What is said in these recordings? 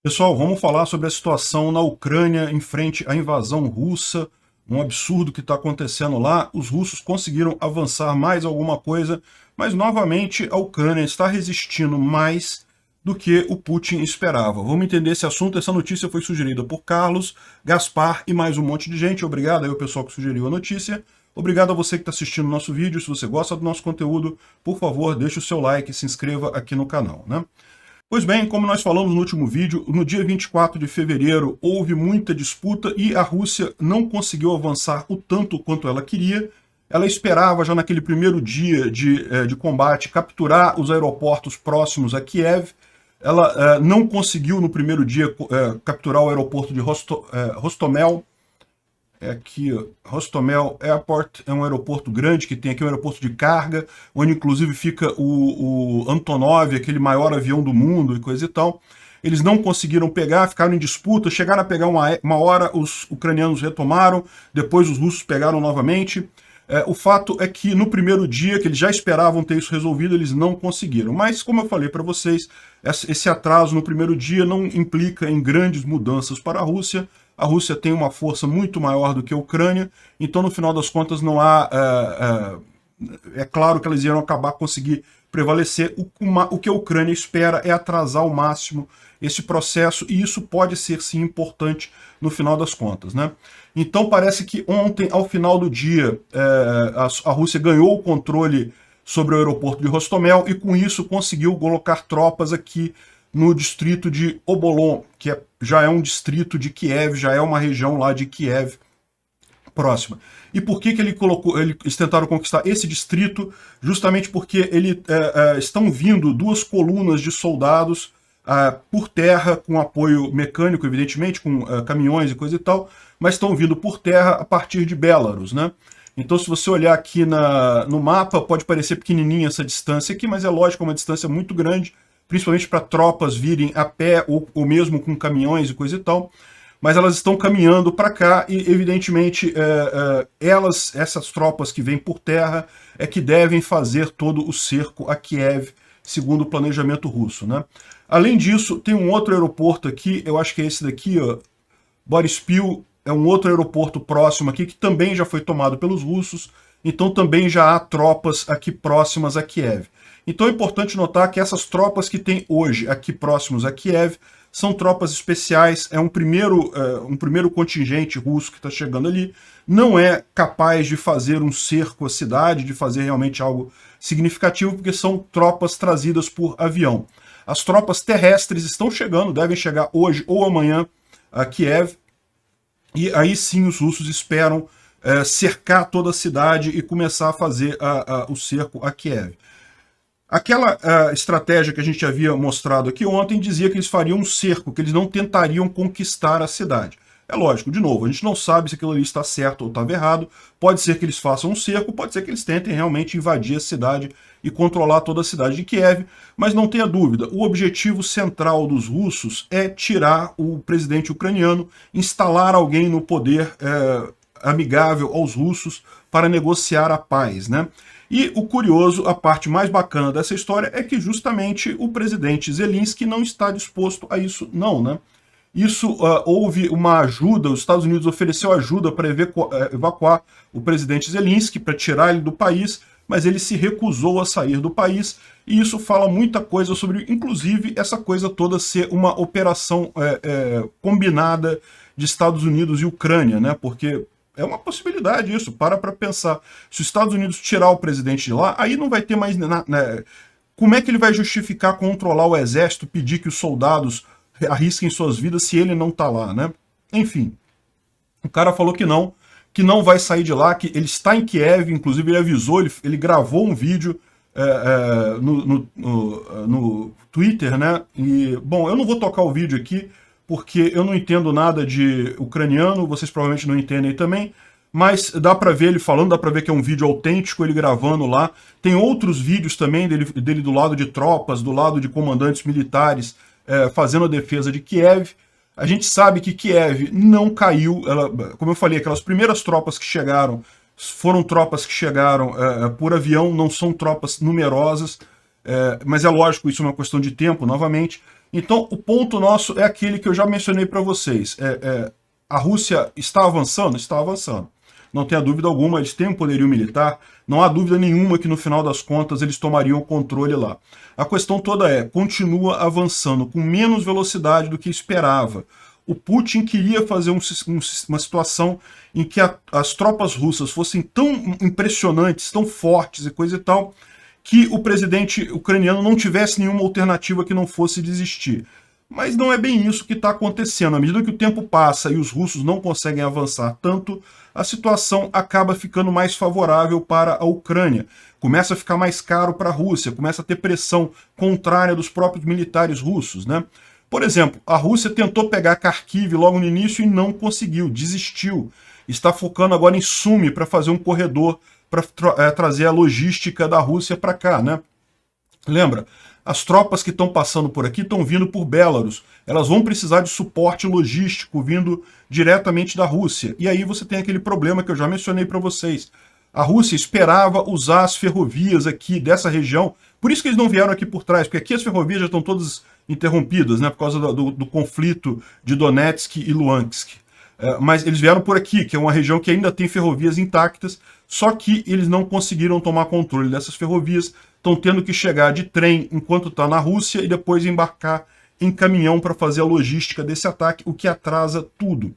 Pessoal, vamos falar sobre a situação na Ucrânia em frente à invasão russa, um absurdo que está acontecendo lá. Os russos conseguiram avançar mais alguma coisa, mas novamente a Ucrânia está resistindo mais do que o Putin esperava. Vamos entender esse assunto. Essa notícia foi sugerida por Carlos, Gaspar e mais um monte de gente. Obrigado aí ao pessoal que sugeriu a notícia. Obrigado a você que está assistindo o nosso vídeo. Se você gosta do nosso conteúdo, por favor, deixe o seu like e se inscreva aqui no canal, né? Pois bem, como nós falamos no último vídeo, no dia 24 de fevereiro houve muita disputa e a Rússia não conseguiu avançar o tanto quanto ela queria. Ela esperava já naquele primeiro dia de combate capturar os aeroportos próximos a Kiev. Ela não conseguiu no primeiro dia capturar o aeroporto de Hostomel. É aqui, ó, Hostomel Airport, é um aeroporto grande que tem aqui um aeroporto de carga, onde inclusive fica o Antonov, aquele maior avião do mundo e coisa e tal. Eles não conseguiram pegar, ficaram em disputa, chegaram a pegar uma hora, os ucranianos retomaram, depois os russos pegaram novamente. O fato é que no primeiro dia, que eles já esperavam ter isso resolvido, eles não conseguiram. Mas, como eu falei para vocês, esse atraso no primeiro dia não implica em grandes mudanças para a Rússia. A Rússia tem uma força muito maior do que a Ucrânia, então no final das contas não há... É claro que eles iam conseguir prevalecer. O que a Ucrânia espera é atrasar ao máximo esse processo, e isso pode ser sim importante no final das contas, né? Então parece que ontem, ao final do dia, a Rússia ganhou o controle sobre o aeroporto de Hostomel e com isso conseguiu colocar tropas aqui no distrito de Obolon, que já é um distrito de Kiev, já é uma região lá de Kiev próxima. E por que eles tentaram conquistar esse distrito? Justamente porque estão vindo duas colunas de soldados por terra, com apoio mecânico, evidentemente, com caminhões e coisa e tal, mas estão vindo por terra a partir de Belarus, né? Então, se você olhar aqui no mapa, pode parecer pequenininha essa distância aqui, mas é lógico, é uma distância muito grande, principalmente para tropas virem a pé ou mesmo com caminhões e coisa e tal. Mas elas estão caminhando para cá e, evidentemente, essas tropas que vêm por terra é que devem fazer todo o cerco a Kiev, segundo o planejamento russo, né? Além disso, tem um outro aeroporto aqui, eu acho que é esse daqui, ó, Boryspil, é um outro aeroporto próximo aqui, que também já foi tomado pelos russos, então também já há tropas aqui próximas a Kiev. Então é importante notar que essas tropas que tem hoje aqui próximos a Kiev são tropas especiais, é um primeiro contingente russo que está chegando ali, não é capaz de fazer um cerco à cidade, de fazer realmente algo significativo, porque são tropas trazidas por avião. As tropas terrestres estão chegando, devem chegar hoje ou amanhã a Kiev, e aí sim os russos esperam cercar toda a cidade e começar a fazer o cerco a Kiev. Aquela estratégia que a gente havia mostrado aqui ontem dizia que eles fariam um cerco, que eles não tentariam conquistar a cidade. É lógico, de novo, a gente não sabe se aquilo ali está certo ou estava errado. Pode ser que eles façam um cerco, pode ser que eles tentem realmente invadir a cidade e controlar toda a cidade de Kiev, mas não tenha dúvida, o objetivo central dos russos é tirar o presidente ucraniano, instalar alguém no poder amigável aos russos para negociar a paz, né? E o curioso, a parte mais bacana dessa história é que justamente o presidente Zelensky não está disposto a isso não, né? Isso, houve uma ajuda, os Estados Unidos ofereceu ajuda para evacuar o presidente Zelensky, para tirar ele do país, mas ele se recusou a sair do país, e isso fala muita coisa sobre, inclusive, essa coisa toda ser uma operação combinada de Estados Unidos e Ucrânia, né? Porque é uma possibilidade isso, para pensar. Se os Estados Unidos tirar o presidente de lá, aí não vai ter mais... né? Como é que ele vai justificar controlar o exército, pedir que os soldados arrisquem suas vidas se ele não está lá, né? Enfim, o cara falou que não vai sair de lá, que ele está em Kiev, inclusive ele avisou, ele gravou um vídeo no Twitter, né? E, bom, eu não vou tocar o vídeo aqui, porque eu não entendo nada de ucraniano, vocês provavelmente não entendem também, mas dá pra ver ele falando, dá pra ver que é um vídeo autêntico, ele gravando lá. Tem outros vídeos também dele do lado de tropas, do lado de comandantes militares, fazendo a defesa de Kiev. A gente sabe que Kiev não caiu, como eu falei, aquelas primeiras tropas que chegaram, foram tropas que chegaram por avião, não são tropas numerosas, mas é lógico, isso é uma questão de tempo, novamente. Então, o ponto nosso é aquele que eu já mencionei para vocês. A Rússia está avançando? Está avançando. Não tenha dúvida alguma, eles têm um poderio militar, não há dúvida nenhuma que no final das contas eles tomariam o controle lá. A questão toda continua avançando com menos velocidade do que esperava. O Putin queria fazer uma situação em que as tropas russas fossem tão impressionantes, tão fortes e coisa e tal, que o presidente ucraniano não tivesse nenhuma alternativa que não fosse desistir. Mas não é bem isso que está acontecendo. À medida que o tempo passa e os russos não conseguem avançar tanto, a situação acaba ficando mais favorável para a Ucrânia. Começa a ficar mais caro para a Rússia, começa a ter pressão contrária dos próprios militares russos, né? Por exemplo, a Rússia tentou pegar Kharkiv logo no início e não conseguiu, desistiu. Está focando agora em Sumy para fazer um corredor para trazer a logística da Rússia para cá, né? Lembra? As tropas que estão passando por aqui estão vindo por Belarus. Elas vão precisar de suporte logístico vindo diretamente da Rússia. E aí você tem aquele problema que eu já mencionei para vocês. A Rússia esperava usar as ferrovias aqui dessa região. Por isso que eles não vieram aqui por trás, porque aqui as ferrovias já estão todas interrompidas, né, por causa do conflito de Donetsk e Luhansk. Mas eles vieram por aqui, que é uma região que ainda tem ferrovias intactas, só que eles não conseguiram tomar controle dessas ferrovias, estão tendo que chegar de trem enquanto está na Rússia e depois embarcar em caminhão para fazer a logística desse ataque, o que atrasa tudo.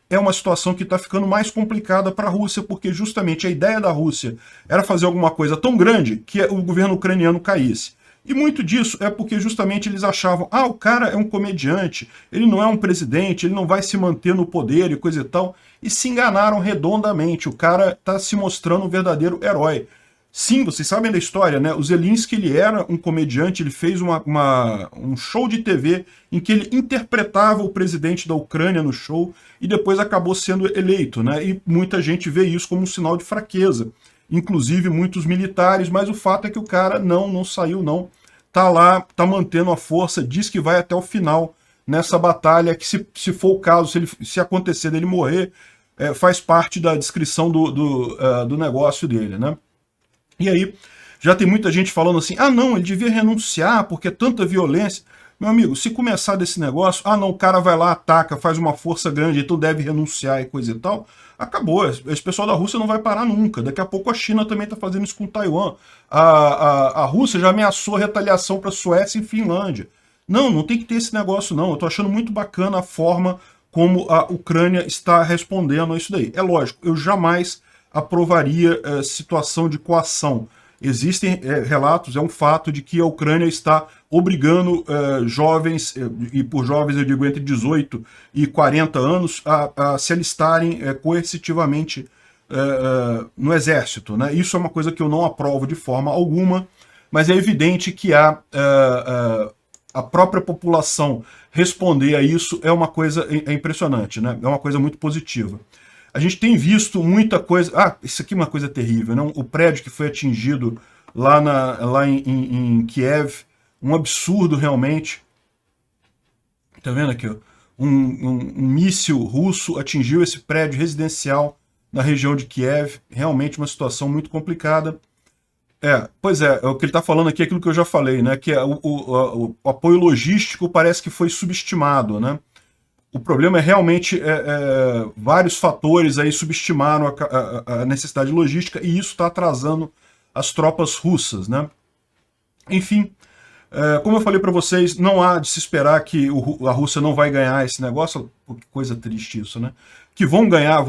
É uma situação que está ficando mais complicada para a Rússia, porque justamente a ideia da Rússia era fazer alguma coisa tão grande que o governo ucraniano caísse. E muito disso é porque justamente eles achavam, o cara é um comediante, ele não é um presidente, ele não vai se manter no poder e coisa e tal, e se enganaram redondamente, o cara está se mostrando um verdadeiro herói. Sim, vocês sabem da história, né? O Zelensky, ele era um comediante, ele fez um show de TV em que ele interpretava o presidente da Ucrânia no show e depois acabou sendo eleito, né? E muita gente vê isso como um sinal de fraqueza, inclusive muitos militares, mas o fato é que o cara não saiu, não. Tá lá, tá mantendo a força, diz que vai até o final nessa batalha, que se for o caso, se acontecer dele morrer, faz parte da descrição do negócio dele, né? E aí, já tem muita gente falando assim, não, ele devia renunciar porque é tanta violência. Meu amigo, se começar desse negócio, não, o cara vai lá, ataca, faz uma força grande, então deve renunciar e coisa e tal, acabou. Esse pessoal da Rússia não vai parar nunca. Daqui a pouco a China também está fazendo isso com Taiwan. A Rússia já ameaçou retaliação para a Suécia e Finlândia. Não tem que ter esse negócio, não. Eu estou achando muito bacana a forma como a Ucrânia está respondendo a isso daí. É lógico, eu jamais aprovaria situação de coação. Existem relatos, é um fato de que a Ucrânia está obrigando jovens, e por jovens eu digo entre 18 e 40 anos, a se alistarem coercitivamente no exército, né? Isso é uma coisa que eu não aprovo de forma alguma, mas é evidente que a própria população responder a isso é uma coisa impressionante, né? É uma coisa muito positiva. A gente tem visto muita coisa... isso aqui é uma coisa terrível, né? O prédio que foi atingido lá em Kiev, um absurdo realmente. Tá vendo aqui? Um míssil russo atingiu esse prédio residencial na região de Kiev. Realmente uma situação muito complicada. Pois é, o que ele está falando aqui é aquilo que eu já falei, né? Que o apoio logístico parece que foi subestimado, né? O problema é realmente vários fatores aí subestimaram a necessidade logística e isso está atrasando as tropas russas, né? Enfim, como eu falei para vocês, não há de se esperar que a Rússia não vai ganhar esse negócio. Pô, que coisa triste isso, né? Que vão ganhar,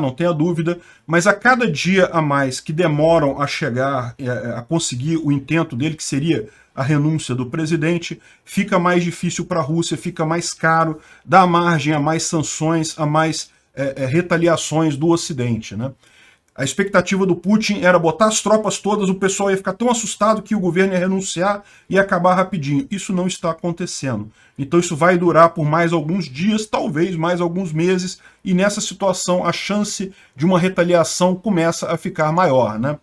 não tenha dúvida, mas a cada dia a mais que demoram a chegar, a conseguir o intento dele, que seria a renúncia do presidente, fica mais difícil para a Rússia, fica mais caro, dá margem a mais sanções, a mais retaliações do Ocidente, né? A expectativa do Putin era botar as tropas todas, o pessoal ia ficar tão assustado que o governo ia renunciar e acabar rapidinho. Isso não está acontecendo. Então isso vai durar por mais alguns dias, talvez mais alguns meses, e nessa situação a chance de uma retaliação começa a ficar maior, né?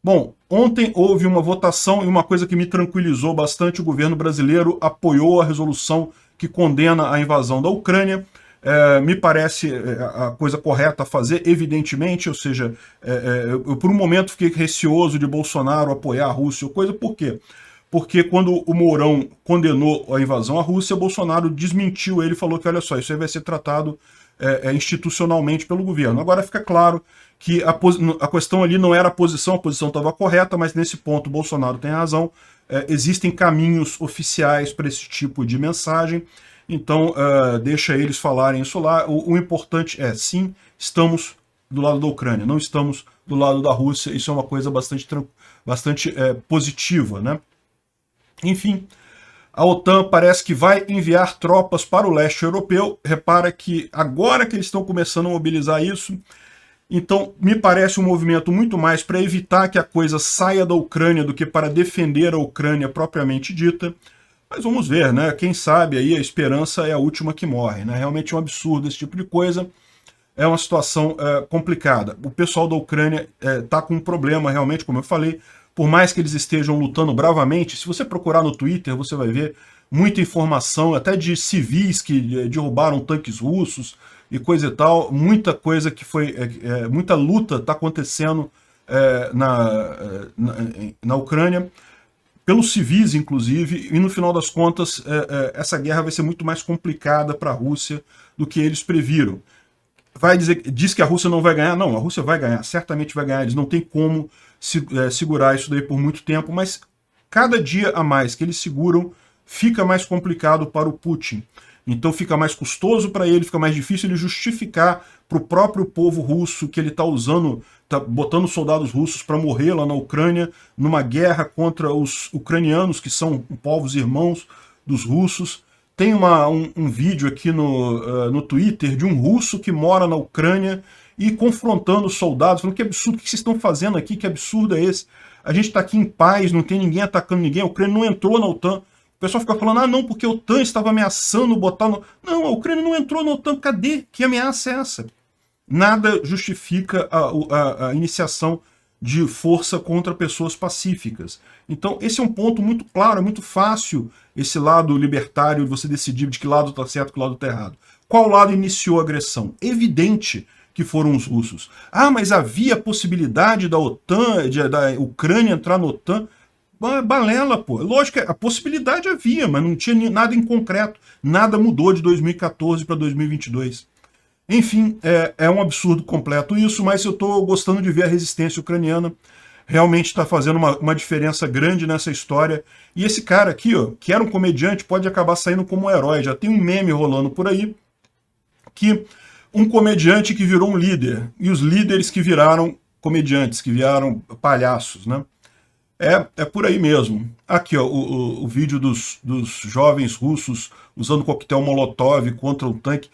Bom, ontem houve uma votação e uma coisa que me tranquilizou bastante, o governo brasileiro apoiou a resolução que condena a invasão da Ucrânia. Me parece a coisa correta a fazer, evidentemente, ou seja, eu por um momento fiquei receoso de Bolsonaro apoiar a Rússia, por quê? porque quando o Mourão condenou a invasão à Rússia, Bolsonaro desmentiu ele, falou que, olha só, isso aí vai ser tratado institucionalmente pelo governo. Agora fica claro que a questão ali não era a posição estava correta, mas nesse ponto o Bolsonaro tem razão. Existem caminhos oficiais para esse tipo de mensagem, então deixa eles falarem isso lá. O importante é, sim, estamos do lado da Ucrânia, não estamos do lado da Rússia, isso é uma coisa bastante positiva, né? Enfim, a OTAN parece que vai enviar tropas para o leste europeu. Repara que agora que eles estão começando a mobilizar isso, então me parece um movimento muito mais para evitar que a coisa saia da Ucrânia do que para defender a Ucrânia propriamente dita. Mas vamos ver, né? Quem sabe aí a esperança é a última que morre, né? Realmente é um absurdo esse tipo de coisa. É uma situação complicada. O pessoal da Ucrânia está com um problema realmente, como eu falei. Por mais que eles estejam lutando bravamente, se você procurar no Twitter, você vai ver muita informação, até de civis que derrubaram tanques russos e coisa e tal. Muita coisa que foi... muita luta está acontecendo na Ucrânia, pelos civis, inclusive, e no final das contas, essa guerra vai ser muito mais complicada para a Rússia do que eles previram. Diz que a Rússia não vai ganhar. Não, a Rússia vai ganhar, certamente vai ganhar. Eles não têm como segurar isso daí por muito tempo, mas cada dia a mais que eles seguram, fica mais complicado para o Putin. Então fica mais custoso para ele, fica mais difícil ele justificar para o próprio povo russo que ele está usando, está botando soldados russos para morrer lá na Ucrânia, numa guerra contra os ucranianos, que são povos irmãos dos russos. Tem um vídeo aqui no Twitter de um russo que mora na Ucrânia e confrontando os soldados, falando que absurdo, o que vocês estão fazendo aqui, que absurdo é esse? A gente está aqui em paz, não tem ninguém atacando ninguém, a Ucrânia não entrou na OTAN. O pessoal fica falando, ah não, porque a OTAN estava ameaçando botar no... Não, a Ucrânia não entrou na OTAN, cadê? Que ameaça é essa? Nada justifica a iniciação de força contra pessoas pacíficas. Então esse é um ponto muito claro, é muito fácil esse lado libertário, você decidir de que lado está certo e que lado está errado. Qual lado iniciou a agressão? Evidente que foram os russos. Ah, mas havia possibilidade da OTAN, da Ucrânia entrar na OTAN? Balela, pô. Lógico que a possibilidade havia, mas não tinha nada em concreto. Nada mudou de 2014 para 2022. Enfim, é um absurdo completo isso, mas eu estou gostando de ver a resistência ucraniana. Realmente está fazendo uma diferença grande nessa história. E esse cara aqui, ó, que era um comediante, pode acabar saindo como um herói. Já tem um meme rolando por aí, que um comediante que virou um líder, e os líderes que viraram comediantes, que viraram palhaços, né? É por aí mesmo. Aqui, ó, o vídeo dos jovens russos usando coquetel Molotov contra o tanque.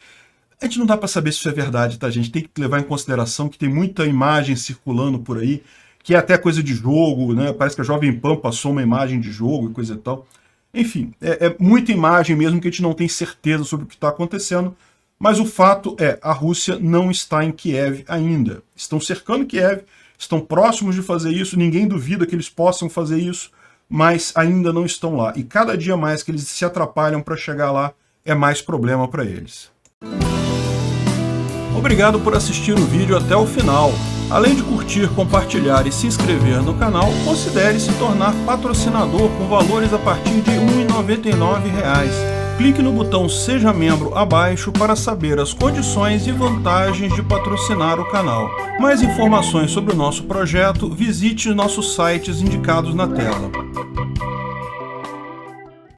A gente não dá para saber se isso é verdade, tá, gente? Tem que levar em consideração que tem muita imagem circulando por aí, que é até coisa de jogo, né? Parece que a Jovem Pan passou uma imagem de jogo e coisa e tal. Enfim, é muita imagem mesmo que a gente não tem certeza sobre o que está acontecendo, mas o fato é, a Rússia não está em Kiev ainda. Estão cercando Kiev, estão próximos de fazer isso, ninguém duvida que eles possam fazer isso, mas ainda não estão lá. E cada dia mais que eles se atrapalham para chegar lá, é mais problema para eles. Obrigado por assistir o vídeo até o final. Além de curtir, compartilhar e se inscrever no canal, considere se tornar patrocinador com valores a partir de R$ 1,99. Clique no botão Seja Membro abaixo para saber as condições e vantagens de patrocinar o canal. Mais informações sobre o nosso projeto, visite nossos sites indicados na tela.